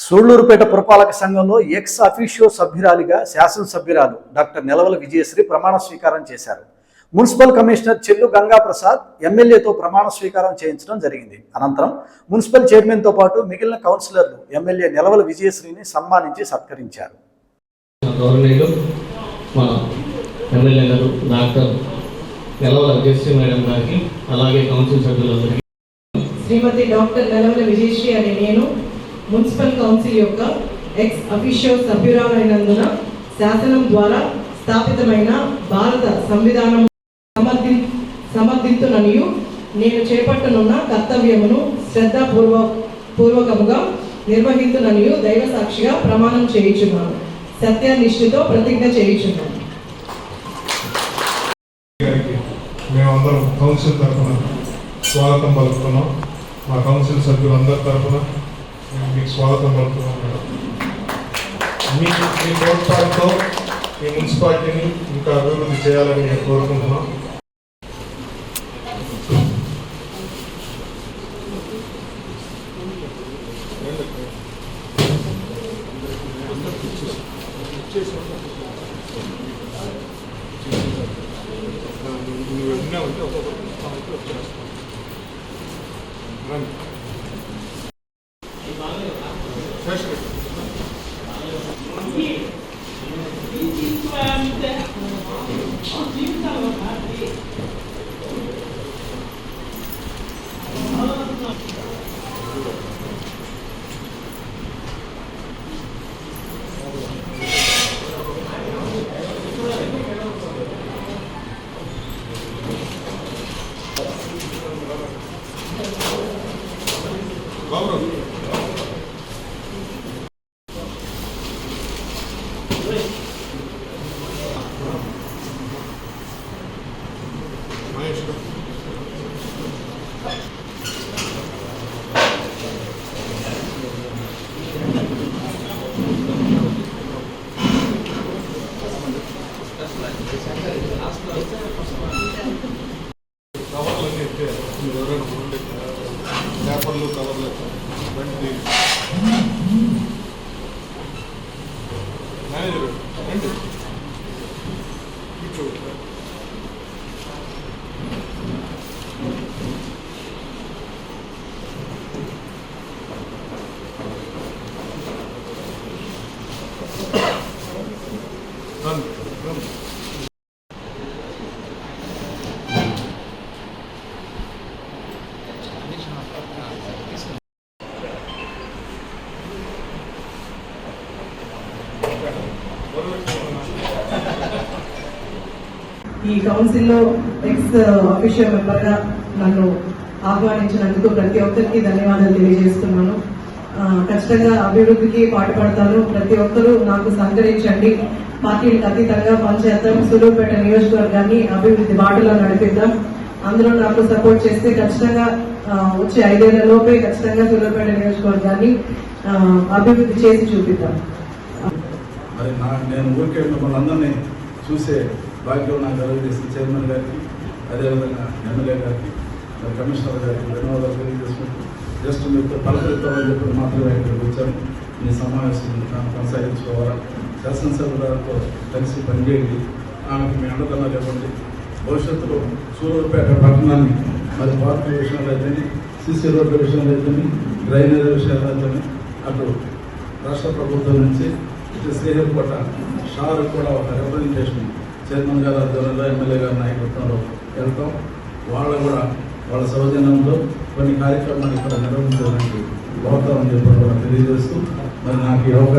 సూళ్లూరుపేట పురపాలక సంఘంలో ex officio సభ్యురాలిగా శాసనసభ్యురాలు డాక్టర్ నెలవల విజయశ్రీ ప్రమాణ స్వీకారం చేశారు. మున్సిపల్ కమిషనర్ చెల్లు గంగాప్రసాద్ ఎమ్మెల్యేతో ప్రమాణ స్వీకారం చేయించడం జరిగింది. అనంతరం మున్సిపల్ చైర్మన్తో పాటు మిగిలిన కౌన్సిలర్లు ఎమ్మెల్యే నెలవల విజయశ్రీని సన్మానించి సత్కరించారు. శ్రీమతి డాక్టర్ నెలవల విజయశ్రీ అనే నేను మున్సిపల్ కౌన్సిల్ యొక్క ఎక్స్ అఫీషియో సభ్యురాలైనందున శాసనం ద్వారా స్థాపితమైన భారత సంవిధానం సమర్థింతుననియు నేను చేపట్టనున్న కర్తవ్యమును శ్రద్ధాపూర్వకముగా నిర్వహించుననియు దైవ సాక్షిగా ప్రమాణం చేయుచున్నాను. సత్యనిష్ఠతో ప్రతిజ్ఞ చేయుచున్నాను. మేమందరం కౌన్సిల్ తరఫున స్వాగతం పలుకుతున్నాం. మా కౌన్సిల్ సభ్యులందరి తరఫున మీకు స్వాగతం పలుకుతున్నాం. మేడం, మీ తోడ్పాటుతో ఈ మున్సిపాలిటీని ఇంకా అభివృద్ధి చేయాలని నేను కోరుకుంటున్నాం. పేపర్లు కవర్లు రండి మేనేజర్ రండి కూర్చో. ఈ కౌన్సిల్లో ఎక్స్ అఫీషియల్ మెంబర్గా నన్ను ఆహ్వానించినందుకు ప్రతి ఒక్కరికి ధన్యవాదాలు తెలియజేస్తున్నాను. ఖచ్చితంగా అభివృద్ధికి పాటుపడతాను. ప్రతి ఒక్కరూ నాకు సహకరించండి. పార్టీలకు అతీతంగా పనిచేద్దాం. సూళ్లూరుపేట నియోజకవర్గాన్ని అభివృద్ధి బాటలో నడిపిద్దాం. అందరూ నాకు సపోర్ట్ చేస్తే ఖచ్చితంగా వచ్చే 5 ఏళ్ల లోపే ఖచ్చితంగా సూళ్లూరుపేట నియోజకవర్గాన్ని అభివృద్ధి చేసి చూపిద్దాం. నేను ఊరికే మిమ్మల్ని అందరినీ చూసే భాగ్యం నాకు కలిగజేసిన చైర్మన్ గారికి, అదేవిధంగా ఎమ్మెల్యే గారికి, కమిషనర్ గారికి ధన్యవాదాలు తెలియజేసుకుంటూ జస్ట్ మీతో పలకరిద్దామని చెప్పి మాత్రమే ఇక్కడికి వచ్చాను. మీ సమావేశం కొనసాగించుకోవాలా, శాసనసభ్యులతో కలిసి పనిచేయండి, ఆమెకు మీ అండదండలు ఇవ్వండి. భవిష్యత్తులో సూళ్లూరుపేట పట్టణాన్ని మరి పార్కుల విషయంలో అయితేనే, సీసీ రోడ్ల విషయంలో అయితేనే, డ్రైనేజీ విషయాలు అయితేనే, అటు రాష్ట్ర ప్రభుత్వం నుంచి ఇటు శ్రీహరికోట షార్ కూడా ఒక రిప్రజెంటేషన్ చైర్మన్ గారు ఆధ్వర్యంలో ఎమ్మెల్యే గారి నాయకత్వంలో వెళ్తాం. వాళ్ళు కూడా వాళ్ళ సౌజన్యంతో కొన్ని కార్యక్రమాలు ఇక్కడ నిర్వహించడానికి పోతామని చెప్పి కూడా తెలియజేస్తూ మరి నాకు ఈ అవకాశం